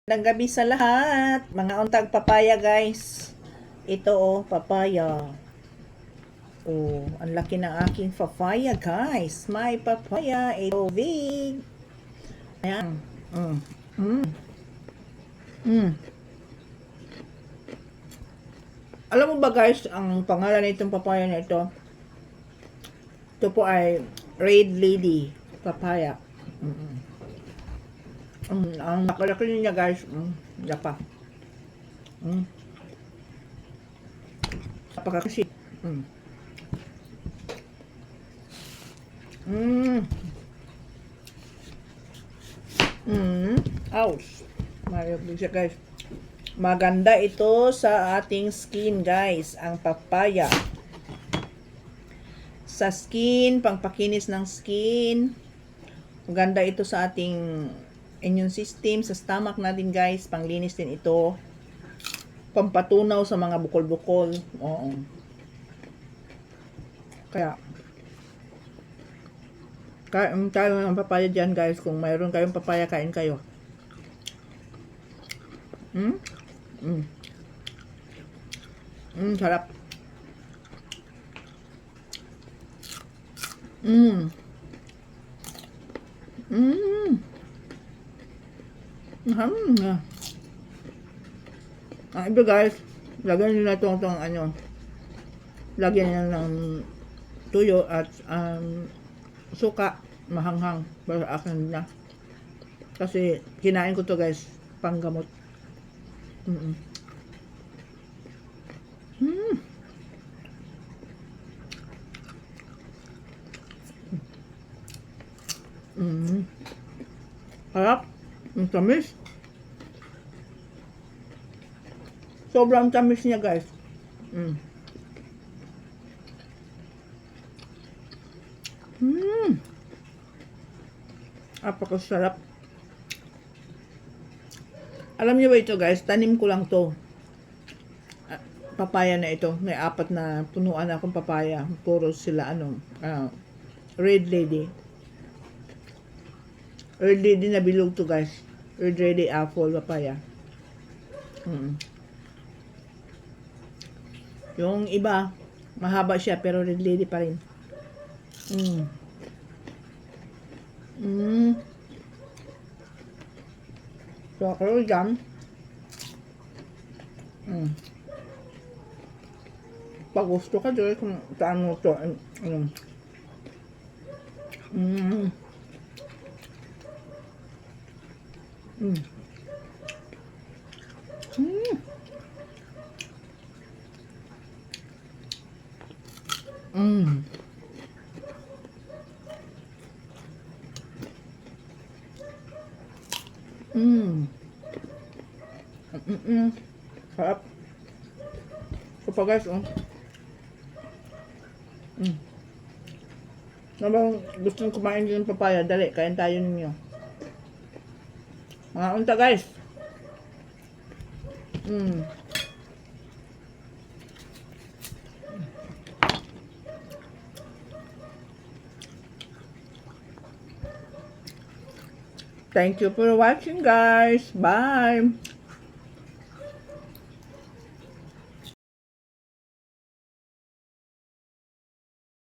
Magandang gabi sa lahat. Mga untag papaya, guys. Ito papaya. Ang laki ng aking papaya, guys. May papaya. Ito big. Ayan. Alam mo ba, guys, ang pangalan nitong papaya na ito? Ito po ay Red Lady papaya. Ang nakalaki niya, guys. Yapa. Napakakasi. Ouch. Mayroon siya, guys. Maganda ito sa ating skin, guys. Ang papaya. Sa skin, pangpakinis ng skin. Maganda ito sa ating immune system, sa stomach natin, guys. Panglinis din ito. Pampatunaw sa mga bukol-bukol. Oo. Kaya kain tayo ng papaya dyan, guys. Kung mayroon kayong papaya, kain kayo. Sarap. Ito, guys, lagyan nyo na itong lagyan nyo ng tuyo at suka, mahanghang para akin na. Kasi kinain ko to, guys, panggamot. Harap. Ang tamis. Sobrang tamis niya, guys. Apakasarap. Alam niyo ba ito, guys? Tanim ko lang to. Papaya na ito. May 4 na punuan akong papaya. Puro sila Red Lady. Red Lady na bilog to, guys. Red Lady apple papaya. Yung iba, mahaba siya pero Red Lady pa rin. So, ako dyan. Pag gusto ka dyan, kung saan mo ito, sarap. So pa, guys, Nabang gusto nyo kumain din ng papaya, dali, kain tayo ninyo. Mga unta, guys. Thank you for watching, guys. Bye.